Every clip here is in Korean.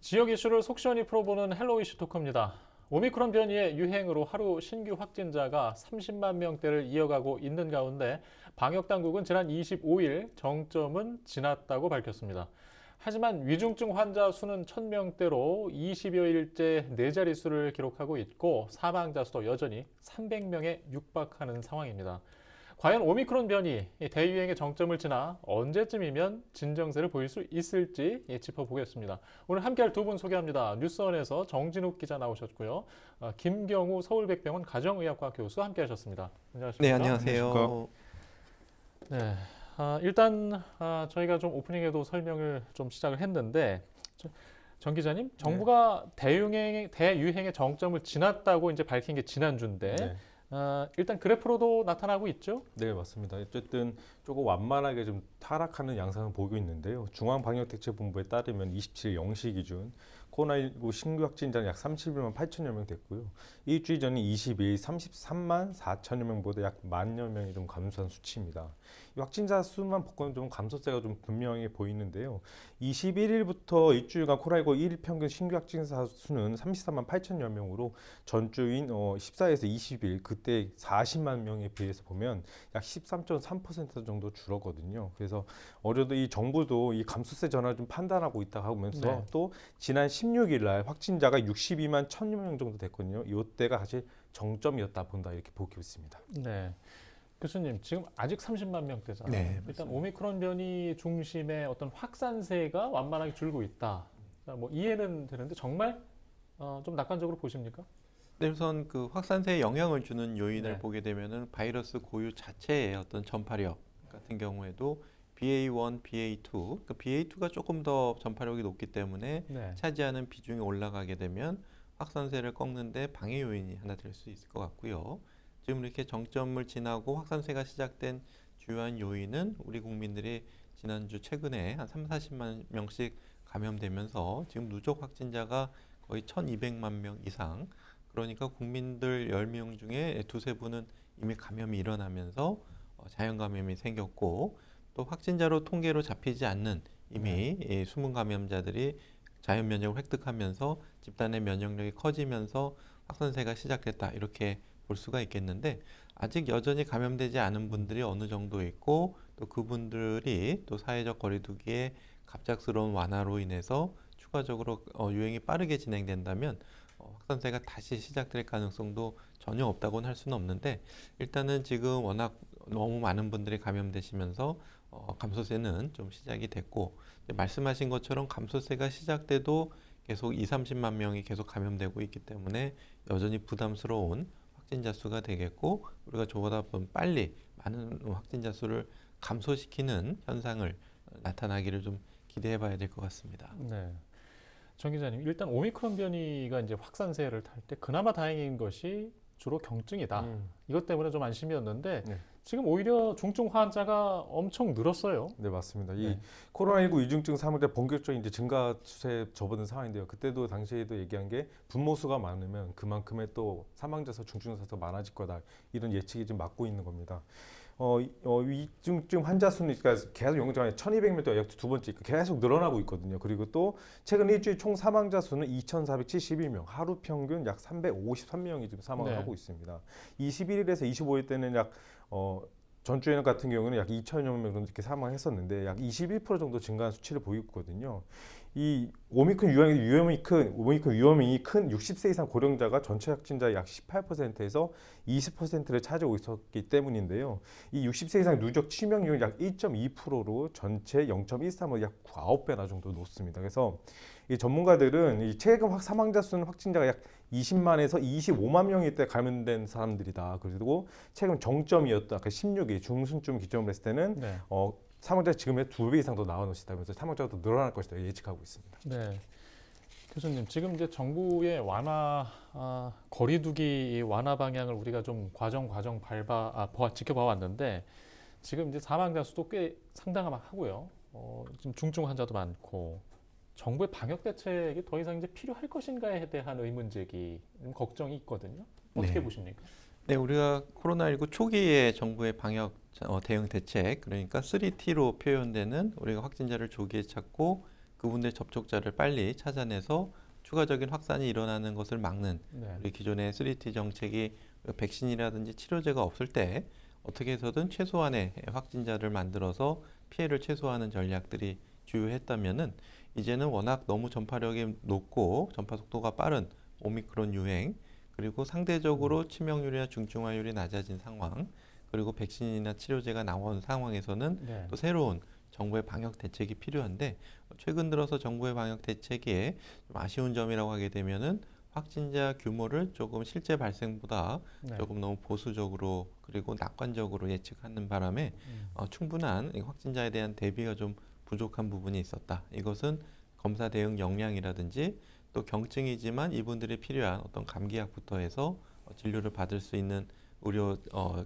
지역 이슈를 속 시원히 풀어보는 헬로 이슈 토크입니다. 오미크론 변이의 유행으로 하루 신규 확진자가 30만 명대를 이어가고 있는 가운데 방역 당국은 지난 25일 정점은 지났다고 밝혔습니다. 하지만 위중증 환자 수는 1000명대로 20여일째 네 자릿수를 기록하고 있고 사망자 수도 여전히 300명에 육박하는 상황입니다. 과연 오미크론 변이 대유행의 정점을 지나 언제쯤이면 진정세를 보일 수 있을지 짚어보겠습니다. 오늘 함께할 두 분 소개합니다. 뉴스원에서 정진욱 기자 나오셨고요. 김경우 서울백병원 가정의학과 교수 함께하셨습니다. 네, 안녕하십니까? 안녕하세요. 네, 일단 저희가 좀 오프닝에도 설명을 좀 시작을 했는데 정 기자님, 정부가 대유행의 정점을 지났다고 이제 밝힌 게 지난주인데 네. 일단 그래프로도 나타나고 있죠? 네, 맞습니다. 어쨌든 조금 완만하게 좀 타락하는 양상을 보이고 있는데요. 중앙방역대책본부에 따르면 27일 0시 기준 코로나19 신규 확진자는 약 31만 8천여 명 됐고요. 일주일 전인 22일 33만 4천여 명보다 약 1만여 명이 좀 감소한 수치입니다. 이 확진자 수만 보고는 좀 감소세가 좀 분명해 보이는데요. 21일부터 일주일간 코로나19 일 평균 신규 확진자 수는 33만 8천여 명으로 전주인 14일에서 20일 그때 40만 명에 비해서 보면 약 13.3% 정도 줄었거든요. 그래서 어제도 이 정부도 이 감소세 전환을 좀 판단하고 있다 하면서 네. 또 지난 16일 날 확진자가 62만 1천여 명 정도 됐거든요. 이때가 사실 정점이었다 본다 이렇게 보고 있습니다. 네. 교수님, 지금 아직 30만 명대잖아요. 네, 일단 오미크론 변이 중심의 어떤 확산세가 완만하게 줄고 있다. 자, 뭐 이해는 되는데 정말 좀 낙관적으로 보십니까? 네, 우선 그 확산세에 영향을 주는 요인을 네. 보게 되면은 바이러스 고유 자체의 어떤 전파력 같은 경우에도 BA1, BA2, 그러니까 BA2가 조금 더 전파력이 높기 때문에 네. 차지하는 비중이 올라가게 되면 확산세를 꺾는데 방해 요인이 하나 될 수 있을 것 같고요. 지금 이렇게 정점을 지나고 확산세가 시작된 주요한 요인은 우리 국민들이 지난주 최근에 한 3, 40만 명씩 감염되면서 지금 누적 확진자가 거의 1200만 명 이상, 그러니까 국민들 10명 중에 두세 분은 이미 감염이 일어나면서 자연 감염이 생겼고, 또 확진자로 통계로 잡히지 않는 이미 이 숨은 감염자들이 자연 면역을 획득하면서 집단의 면역력이 커지면서 확산세가 시작됐다, 이렇게 볼 수가 있겠는데, 아직 여전히 감염되지 않은 분들이 어느 정도 있고, 또 그분들이 또 사회적 거리두기의 갑작스러운 완화로 인해서 추가적으로 유행이 빠르게 진행된다면 확산세가 다시 시작될 가능성도 전혀 없다고는 할 수는 없는데, 일단은 지금 워낙 너무 많은 분들이 감염되시면서 감소세는 좀 시작이 됐고, 말씀하신 것처럼 감소세가 시작돼도 계속 2, 30만 명이 계속 감염되고 있기 때문에 여전히 부담스러운 확진자 수가 되겠고, 우리가 저보다 빨리 많은 확진자 수를 감소시키는 현상을 나타나기를 좀 기대해 봐야 될 것 같습니다. 네. 정 기자님, 일단 오미크론 변이가 이제 확산세를 탈 때 그나마 다행인 것이 주로 경증이다. 이것 때문에 좀 안심이었는데 네. 지금 오히려 중증 환자가 엄청 늘었어요. 네, 맞습니다. 네. 이 코로나19 위중증 사망자 본격적인 이제 증가 추세에 접어든 상황인데요. 그때도 당시에도 얘기한 게 분모수가 많으면 그만큼의 또 사망자 수, 중증 자도 많아질 거다. 이런 예측이 지금 맞고 있는 겁니다. 위중증 환자 수는 그러니까 계속 영장에 1200명 약 두 번째 계속 늘어나고 있거든요. 그리고 또 최근 일주일 총 사망자 수는 2471명, 하루 평균 약 353명이 지금 사망을 네. 하고 있습니다. 21일에서 25일 때는 약 전주에는 같은 경우는 약 2천여 명 정도 이렇게 사망했었는데 약 21% 정도 증가한 수치를 보이고 있거든요. 이 오미크론 위험이 큰 60세 이상 고령자가 전체 확진자의 약 18%에서 20%를 차지하고 있었기 때문인데요. 이 60세 이상 누적 치명률 약 1.2%로 전체 0.13을 약 9배나 정도 높습니다. 그래서 이 전문가들은 이 최근 사망자 수는 확진자가 약 20만에서 25만 명일 때 감염된 사람들이다. 그리고 최근 정점이었다. 그 16일 중순쯤 기점으로 했을 때는 네. 사망자 지금의 2배 이상 더 나올 것이다면서 사망자가 더 늘어날 것이다 예측하고 있습니다. 네. 교수님, 지금 이제 정부의 거리두기 완화 방향을 우리가 좀 과정 지켜봐 왔는데 지금 이제 사망자 수도 꽤 상당하고요. 지금 중증 환자도 많고 정부의 방역 대책이 더 이상 이제 필요할 것인가에 대한 의문 제기, 걱정이 있거든요. 어떻게 네. 보십니까? 네, 우리가 코로나19 초기에 정부의 방역 대응 대책, 그러니까 3T로 표현되는 우리가 확진자를 조기에 찾고 그분들의 접촉자를 빨리 찾아내서 추가적인 확산이 일어나는 것을 막는 네. 우리 기존의 3T 정책이 백신이라든지 치료제가 없을 때 어떻게 해서든 최소한의 확진자를 만들어서 피해를 최소화하는 전략들이 주요했다면은 이제는 워낙 너무 전파력이 높고 전파 속도가 빠른 오미크론 유행 그리고 상대적으로 치명률이나 중증화율이 낮아진 상황 그리고 백신이나 치료제가 나온 상황에서는 네. 또 새로운 정부의 방역 대책이 필요한데 최근 들어서 정부의 방역 대책에 좀 아쉬운 점이라고 하게 되면은 확진자 규모를 조금 실제 발생보다 네. 조금 너무 보수적으로 그리고 낙관적으로 예측하는 바람에 충분한 이 확진자에 대한 대비가 좀 부족한 부분이 있었다. 이것은 검사 대응 역량이라든지 또 경증이지만 이분들이 필요한 어떤 감기약부터 해서 진료를 받을 수 있는 의료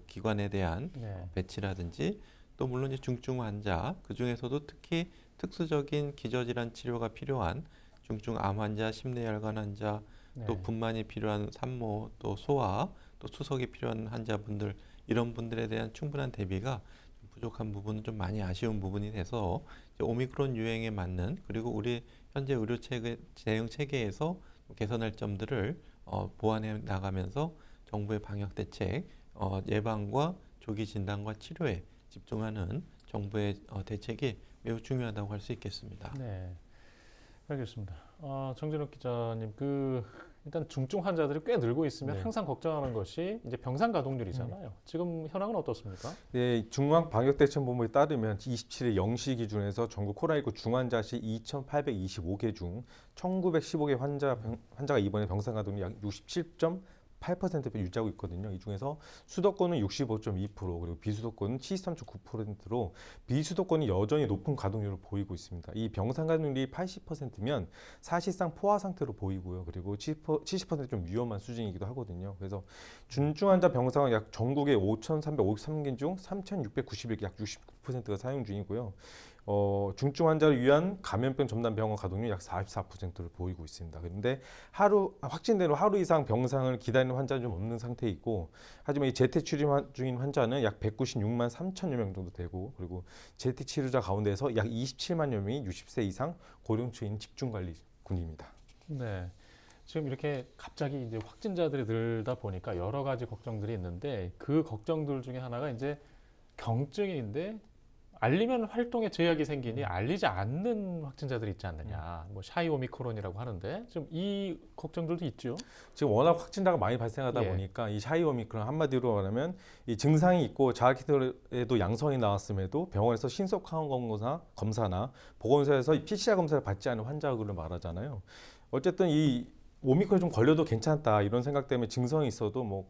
기관에 대한 네. 배치라든지 또 물론 이제 중증 환자 그 중에서도 특히 특수적인 기저질환 치료가 필요한 중증 암 환자, 심내혈관 환자, 또 네. 분만이 필요한 산모, 또 소아, 또 투석이 필요한 환자분들 이런 분들에 대한 충분한 대비가 좀 부족한 부분은 좀 많이 아쉬운 부분이 돼서 이제 오미크론 유행에 맞는 그리고 우리 현재 의료 체계 대응 체계에서 개선할 점들을 보완해 나가면서 정부의 방역 대책 예방과 조기 진단과 치료에 집중하는 정부의 대책이 매우 중요하다고 할 수 있겠습니다. 네. 알겠습니다. 정진욱 기자님, 일단 중증 환자들이 꽤 늘고 있으면 네. 항상 걱정하는 것이 이제 병상 가동률이잖아요. 지금 현황은 어떻습니까? 네, 중앙방역대책본부에 따르면 27일 0시 기준에서 전국 코로나19 중환자 시 2,825개 중 1,915개 환자가 입원해 병상 가동률이 약 67.8% 유지하고 있거든요. 이 중에서 수도권은 65.2% 그리고 비수도권은 73.9%로 비수도권이 여전히 높은 가동률을 보이고 있습니다. 이 병상 가동률이 80%면 사실상 포화 상태로 보이고요. 그리고 70%좀 위험한 수준이기도 하거든요. 그래서 중증 환자 병상은 약 전국에 5,353개 중 3,691개 약 69%가 사용 중이고요. 중증 환자를 위한 감염병 전담 병원 가동률 약 44%를 보이고 있습니다. 그런데 확진된 후 하루 이상 병상을 기다리는 환자는 좀 없는 상태에 있고, 하지만 이 재택 치료 중인 환자는 약 196만 3천여 명 정도 되고, 그리고 재택 치료자 가운데서 약 27만여 명이 60세 이상 고령층인 집중관리군입니다. 네. 지금 이렇게 갑자기 이제 확진자들이 늘다 보니까 여러 가지 걱정들이 있는데 그 걱정들 중에 하나가 이제 경증인데 알리면 활동에 제약이 생기니 알리지 않는 확진자들이 있지 않느냐. 뭐 샤이 오미크론이라고 하는데 지금 이 걱정들도 있죠. 지금 워낙 확진자가 많이 발생하다 예. 보니까 이 샤이 오미크론 한마디로 말하면 이 증상이 있고 자가키트에도 양성이 나왔음에도 병원에서 신속항원 검사나 보건소에서 이 PCR 검사를 받지 않은 환자를 말하잖아요. 어쨌든 이 오미크론 좀 걸려도 괜찮다 이런 생각 때문에 증상이 있어도 뭐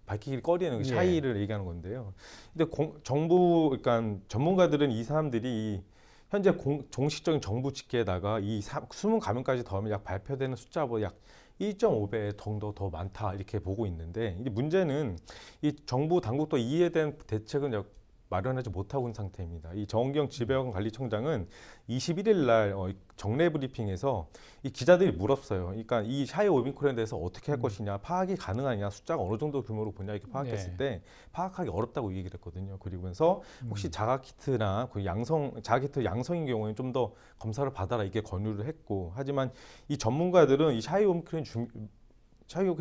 밝히기 꺼리는 예. 샤이를 얘기하는 건데요. 근데 정부, 그러니까 전문가들은 이 사람들이 현재 종식적인 정부 집계에다가 이 숨은 감염까지 더하면 약 발표되는 숫자보다 약 1.5배 정도 더 많다 이렇게 보고 있는데, 이 문제는 이 정부 당국도 이에 대한 대책은 마련하지 못하고 있는 상태입니다. 이 정은경 질병관리청장은 21일 날 정례 브리핑에서 이 기자들이 물었어요. 그러니까 이 샤이 오미크론에 대해서 어떻게 할 것이냐, 파악이 가능하냐, 숫자가 어느 정도 규모로 보냐 이렇게 파악했을 때 파악하기 어렵다고 얘기를 했거든요. 그리고면서 혹시 자가키트나 자가키트 양성인 경우에는 좀 더 검사를 받아라 이게 권유를 했고, 하지만 이 전문가들은 이 샤이 오미크론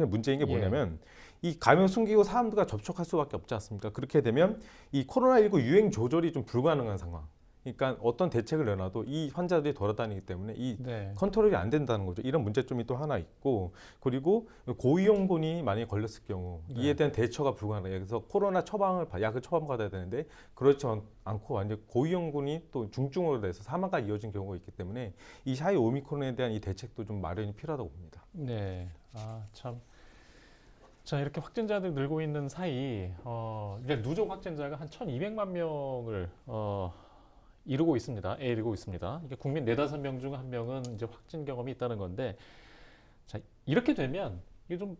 문제인 게 뭐냐면 이 감염 숨기고 사람들과 접촉할 수밖에 없지 않습니까? 그렇게 되면 이 코로나19 유행 조절이 좀 불가능한 상황. 그러니까 어떤 대책을 내놔도 이 환자들이 돌아다니기 때문에 이 네. 컨트롤이 안 된다는 거죠. 이런 문제점이 또 하나 있고, 그리고 고위험군이 만약에 걸렸을 경우 이에 대한 대처가 불가능해요. 그래서 코로나 약을 처방받아야 되는데 그렇지 않고 완전 고위험군이 또 중증으로 돼서 사망까지 이어진 경우가 있기 때문에 이 샤이 오미크론에 대한 이 대책도 좀 마련이 필요하다고 봅니다. 네. 참. 자, 이렇게 확진자들 늘고 있는 사이, 이제 누적 확진자가 한 1,200만 명을 이루고 있습니다. 이게 국민 4-5명 중 1명은 이제 확진 경험이 있다는 건데, 자, 이렇게 되면 이게 좀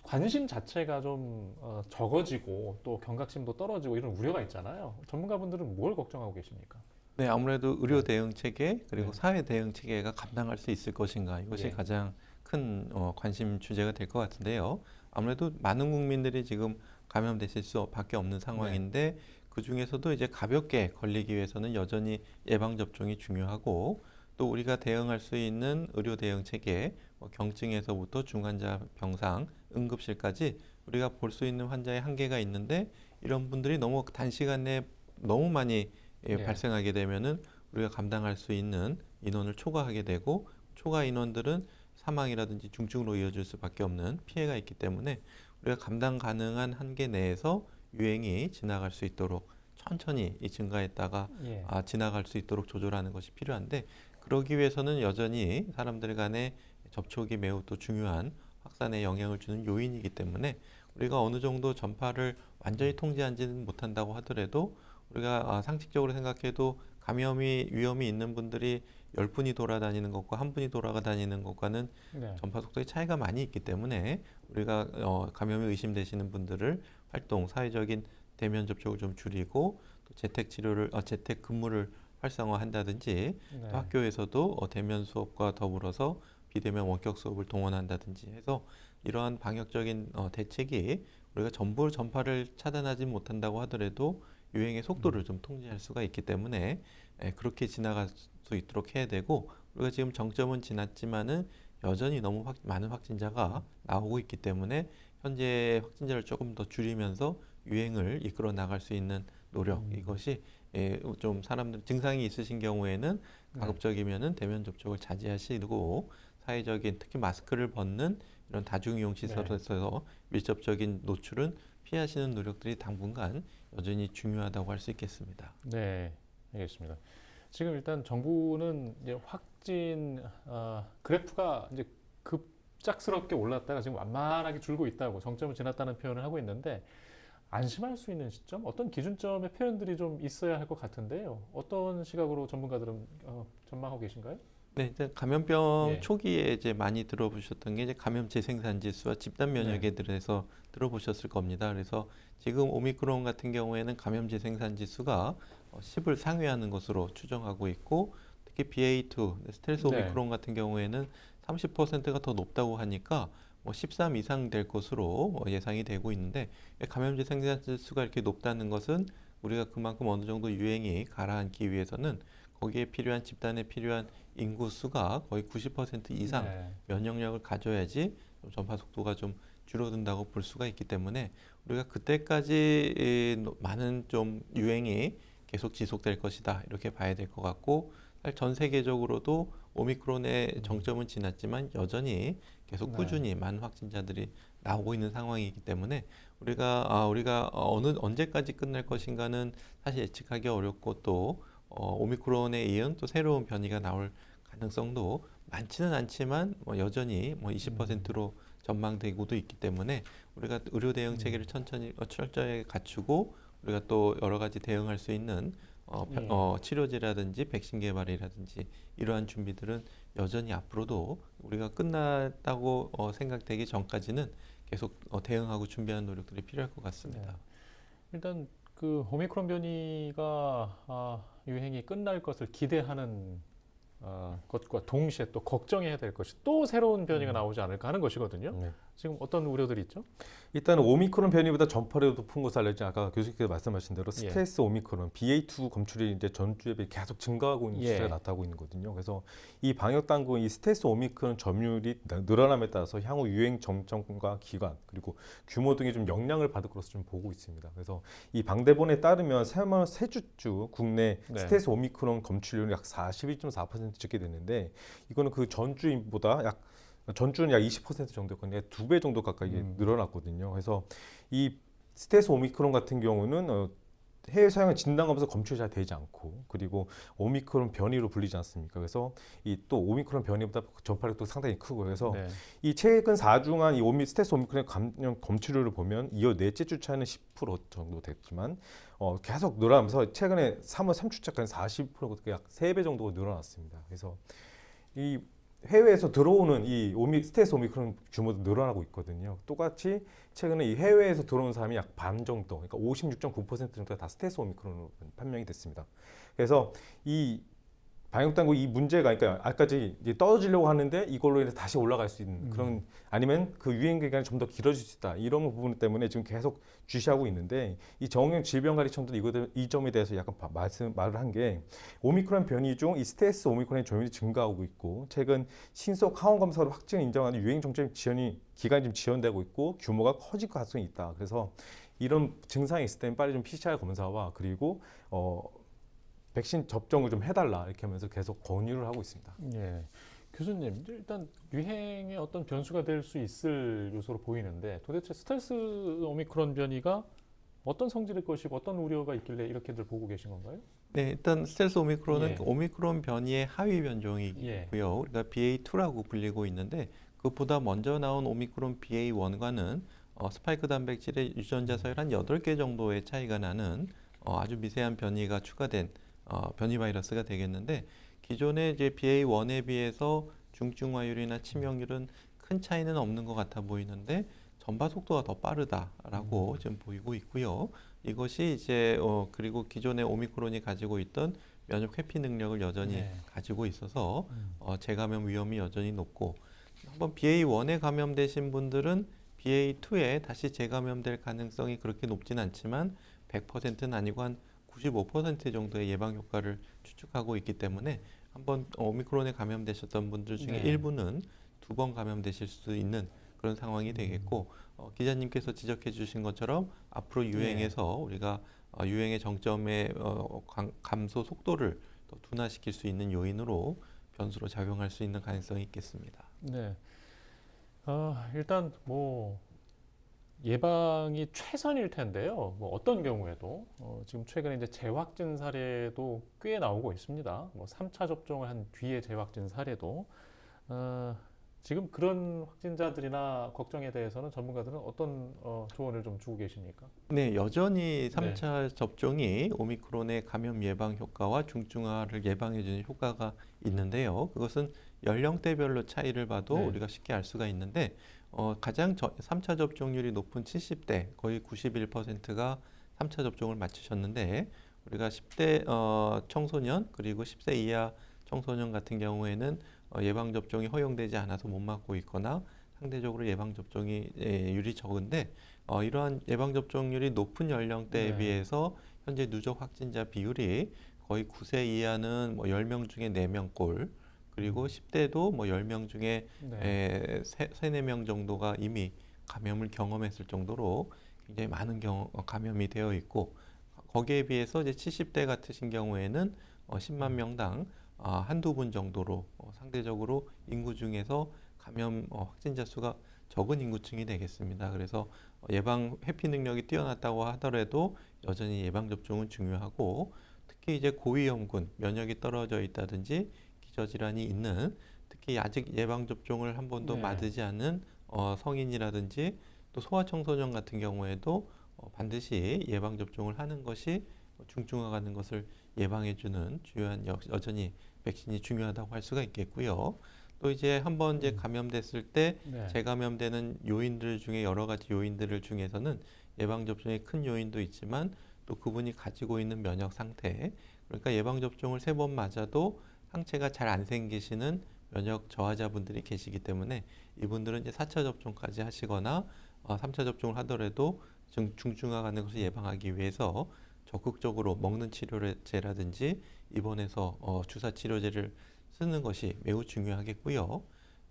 관심 자체가 좀 적어지고 또 경각심도 떨어지고 이런 우려가 있잖아요. 전문가분들은 뭘 걱정하고 계십니까? 네, 아무래도 의료 대응 체계 그리고 네. 사회 대응 체계가 감당할 수 있을 것인가 이것이 예. 가장 큰 관심 주제가 될 것 같은데요. 아무래도 많은 국민들이 지금 감염되실 수밖에 없는 상황인데 그 중에서도 이제 가볍게 걸리기 위해서는 여전히 예방 접종이 중요하고 또 우리가 대응할 수 있는 의료 대응 체계, 뭐 경증에서부터 중환자 병상, 응급실까지 우리가 볼 수 있는 환자의 한계가 있는데 이런 분들이 너무 단시간 내에 너무 많이 예. 발생하게 되면은 우리가 감당할 수 있는 인원을 초과하게 되고 초과 인원들은 사망이라든지 중증으로 이어질 수밖에 없는 피해가 있기 때문에 우리가 감당 가능한 한계 내에서 유행이 지나갈 수 있도록 천천히 증가했다가 예. 지나갈 수 있도록 조절하는 것이 필요한데 그러기 위해서는 여전히 사람들 간의 접촉이 매우 또 중요한 확산에 영향을 주는 요인이기 때문에 우리가 어느 정도 전파를 완전히 통제하지는 못한다고 하더라도 우리가 상식적으로 생각해도 감염이 위험이 있는 분들이 10분이 돌아다니는 것과 한 분이 돌아다니는 것과는 네. 전파 속도의 차이가 많이 있기 때문에 우리가 감염이 의심되시는 분들을 활동, 사회적인 대면 접촉을 좀 줄이고 또 재택 치료를 재택 근무를 활성화한다든지 네. 또 학교에서도 대면 수업과 더불어서 비대면 원격 수업을 동원한다든지 해서 이러한 방역적인 대책이 우리가 전부 전파를 차단하지 못한다고 하더라도 유행의 속도를 좀 통제할 수가 있기 때문에 그렇게 지나갈 수 있도록 해야 되고 우리가 지금 정점은 지났지만은 여전히 너무 많은 확진자가 나오고 있기 때문에 현재 확진자를 조금 더 줄이면서 유행을 이끌어 나갈 수 있는 노력 이것이 좀 사람들 증상이 있으신 경우에는 가급적이면은 대면 접촉을 자제하시고 사회적인 특히 마스크를 벗는 이런 다중이용 시설에서 밀접적인 노출은 피하시는 노력들이 당분간 여전히 중요하다고 할 수 있겠습니다. 네, 알겠습니다. 지금 일단 정부는 이제 확진 그래프가 이제 급작스럽게 올랐다가 지금 완만하게 줄고 있다고 정점을 지났다는 표현을 하고 있는데 안심할 수 있는 시점, 어떤 기준점의 표현들이 좀 있어야 할 것 같은데요. 어떤 시각으로 전문가들은 전망하고 계신가요? 네, 이제 감염병 예. 초기에 이제 많이 들어보셨던 게 이제 감염 재생산 지수와 집단 면역에 대해서 들어보셨을 겁니다. 그래서 지금 오미크론 같은 경우에는 감염 재생산 지수가 10을 상회하는 것으로 추정하고 있고 특히 BA2, 스텔스 네. 오미크론 같은 경우에는 30%가 더 높다고 하니까 13 이상 될 것으로 예상이 되고 있는데 감염 재생산 지수가 이렇게 높다는 것은 우리가 그만큼 어느 정도 유행이 가라앉기 위해서는 거기에 필요한 집단에 필요한 인구 수가 거의 90% 이상 네. 면역력을 가져야지 전파 속도가 좀 줄어든다고 볼 수가 있기 때문에 우리가 그때까지 많은 좀 유행이 계속 지속될 것이다 이렇게 봐야 될 것 같고 사실 전 세계적으로도 오미크론의 정점은 지났지만 여전히 계속 네. 꾸준히 많은 확진자들이 나오고 있는 상황이기 때문에 우리가 언제까지 끝날 것인가는 사실 예측하기 어렵고 또 오미크론에 이은 또 새로운 변이가 나올 가능성도 많지는 않지만 여전히 20%로 전망되고도 있기 때문에 우리가 의료 대응 체계를 천천히 철저히 갖추고 우리가 또 여러 가지 대응할 수 있는 치료제라든지 백신 개발이라든지 이러한 준비들은 여전히 앞으로도 우리가 끝났다고 생각되기 전까지는 계속 대응하고 준비하는 노력들이 필요할 것 같습니다. 네. 일단 그 오미크론 변이가 유행이 끝날 것을 기대하는 것과 동시에 또 걱정해야 될 것이 또 새로운 변이가 나오지 않을까 하는 것이거든요. 네. 지금 어떤 우려들이 있죠? 일단은 오미크론 변이보다 전파력이 높은 것을 알려진 아까 교수님께서 말씀하신 대로 예. 스텔스 오미크론 BA2 검출이 이제 전주에 비해 계속 증가하고 있는 예. 추세가 나타나고 있는 거거든요. 그래서 이 방역 당국은 이 스텔스 오미크론 점유율이 늘어남에 따라서 향후 유행 정점과 기간 그리고 규모 등의 좀 영향을 받을 것으로 좀 보고 있습니다. 그래서 이 방대본에 따르면 세 주주 국내 네. 스텔스 오미크론 검출률이 약 42.4% 찍게 됐는데 이거는 그 전주보다 전주는 약 20% 정도였거든요. 2배 정도 가까이 늘어났거든요. 그래서 이 스텔스 오미크론 같은 경우는 해외 사용을 진단하면서 검출이 잘 되지 않고 그리고 오미크론 변이로 불리지 않습니까? 그래서 이 또 오미크론 변이보다 전파력도 상당히 크고 그래서 네. 이 최근 4주간 이 스텔스 오미크론 감염 검출률을 보면 이어 넷째 주 차이는 10% 정도 됐지만 계속 늘어나면서 최근에 3월 3주차까지 40%가 약 3배 정도가 늘어났습니다. 그래서 이 해외에서 들어오는 이 스텔스 오미크론 규모도 늘어나고 있거든요. 똑같이 최근에 이 해외에서 들어온 사람이 약 반 정도, 그러니까 56.9% 정도가 다 스텔스 오미크론으로 판명이 됐습니다. 그래서 이 방역 당국 이 문제가 그러니까 아까지 이제 떨어지려고 하는데 이걸로 인해서 다시 올라갈 수 있는 그런 아니면 그 유행 기간이 좀 더 길어질 수 있다 이런 부분 때문에 지금 계속 주시하고 있는데 이 정형 질병관리청도 이 점에 대해서 약간 말을 한 게 오미크론 변이 중 이 스텔스 오미크론의 조현이 증가하고 있고 최근 신속 항원 검사로 확진을 인정하는 유행 정책 지연이 기간이 좀 지연되고 있고 규모가 커질 가능성이 있다. 그래서 이런 증상이 있을 때는 빨리 좀 PCR 검사와 그리고 백신 접종을 좀 해달라 이렇게 하면서 계속 권유를 하고 있습니다. 예. 교수님, 일단 유행의 어떤 변수가 될 수 있을 요소로 보이는데 도대체 스텔스 오미크론 변이가 어떤 성질일 것이고 어떤 우려가 있길래 이렇게들 보고 계신 건가요? 네, 일단 스텔스 오미크론은 예. 오미크론 변이의 하위 변종이고요. 예. 우리가 BA2라고 불리고 있는데 그것보다 먼저 나온 오미크론 BA1과는 스파이크 단백질의 유전자 서열 한 8개 정도의 차이가 나는 아주 미세한 변이가 추가된 변이 바이러스가 되겠는데 기존의 이제 BA1에 비해서 중증화율이나 치명률은 큰 차이는 없는 것 같아 보이는데 전파 속도가 더 빠르다라고 지금 보이고 있고요. 이것이 이제 그리고 기존의 오미크론이 가지고 있던 면역 회피 능력을 여전히 네. 가지고 있어서 재감염 위험이 여전히 높고 한번 BA1에 감염되신 분들은 BA2에 다시 재감염될 가능성이 그렇게 높진 않지만 100%는 아니고 한 95% 정도의 예방 효과를 추측하고 있기 때문에 한번 오미크론에 감염되셨던 분들 중에 네. 일부는 2번 감염되실 수 있는 그런 상황이 되겠고 기자님께서 지적해 주신 것처럼 앞으로 유행에서 우리가 유행의 정점의 감소 속도를 더 둔화시킬 수 있는 요인으로 변수로 작용할 수 있는 가능성이 있겠습니다. 네. 일단 뭐 예방이 최선일 텐데요. 뭐 어떤 경우에도 지금 최근에 이제 재확진 사례도 꽤 나오고 있습니다. 뭐 3차 접종을 한 뒤에 재확진 사례도 지금 그런 확진자들이나 걱정에 대해서는 전문가들은 어떤 조언을 좀 주고 계십니까? 네, 여전히 3차 접종이 오미크론의 감염 예방 효과와 중증화를 예방해주는 효과가 있는데요. 그것은 연령대별로 차이를 봐도 네. 우리가 쉽게 알 수가 있는데 가장 3차 접종률이 높은 70대 거의 91%가 3차 접종을 마치셨는데 우리가 10대 청소년 그리고 10세 이하 청소년 같은 경우에는 예방접종이 허용되지 않아서 못 맞고 있거나 상대적으로 예방접종이 율이 적은데 이러한 예방접종률이 높은 연령대에 네. 비해서 현재 누적 확진자 비율이 거의 9세 이하는 뭐 10명 중에 4명꼴 그리고 10대도 뭐 10명 중에 네. 4명 정도가 이미 감염을 경험했을 정도로 굉장히 많은 감염이 되어 있고 거기에 비해서 이제 70대 같으신 경우에는 10만 명당 한두 분 정도로 상대적으로 인구 중에서 감염 확진자 수가 적은 인구층이 되겠습니다. 그래서 예방 회피 능력이 뛰어났다고 하더라도 여전히 예방 접종은 중요하고 특히 이제 고위험군 면역이 떨어져 있다든지 기저질환이 있는 특히 아직 예방 접종을 한 번도 네. 맞으지 않은 성인이라든지 또 소아청소년 같은 경우에도 반드시 예방 접종을 하는 것이 중증화 가는 것을 예방해주는 주요한 여전히 백신이 중요하다고 할 수가 있겠고요. 또 이제 한번 이제 감염됐을 때 네. 재감염되는 요인들 중에 여러 가지 요인들을 중에서는 예방 접종의 큰 요인도 있지만 또 그분이 가지고 있는 면역 상태 그러니까 예방 접종을 3번 맞아도 상체가 잘 안 생기시는 면역 저하자분들이 계시기 때문에 이분들은 이제 4차 접종까지 하시거나 3차 접종을 하더라도 중증화 가는 것을 예방하기 위해서 적극적으로 먹는 치료제라든지 입원해서 주사 치료제를 쓰는 것이 매우 중요하겠고요.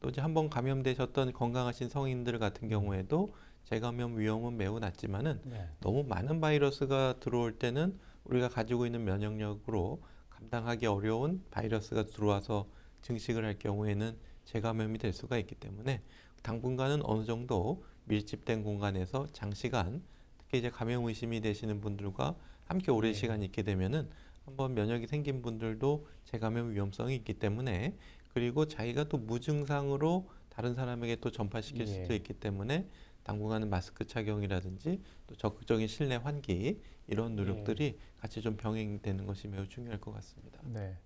또 이제 한번 감염되셨던 건강하신 성인들 같은 경우에도 재감염 위험은 매우 낮지만은 네. 너무 많은 바이러스가 들어올 때는 우리가 가지고 있는 면역력으로 감당하기 어려운 바이러스가 들어와서 증식을 할 경우에는 재감염이 될 수가 있기 때문에 당분간은 어느 정도 밀집된 공간에서 장시간 특히 이제 감염 의심이 되시는 분들과 함께 오랜 네. 시간 있게 되면은 한번 면역이 생긴 분들도 재감염 위험성이 있기 때문에 그리고 자기가 또 무증상으로 다른 사람에게 또 전파시킬 수도 있기 때문에 당분간은 마스크 착용이라든지 또 적극적인 실내 환기 이런 노력들이 같이 좀 병행되는 것이 매우 중요할 것 같습니다. 네.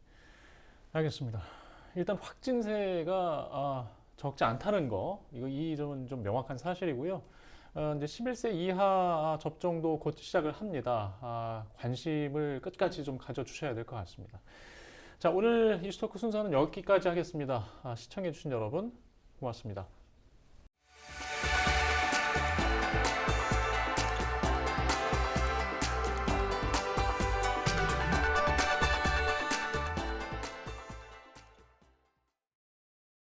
알겠습니다. 일단 확진세가 적지 않다는 거, 이 점은 좀 명확한 사실이고요. 이제 11세 이하 접종도 곧 시작을 합니다. 관심을 끝까지 좀 가져주셔야 될 것 같습니다. 자, 오늘 이슈토크 순서는 여기까지 하겠습니다. 시청해주신 여러분 고맙습니다.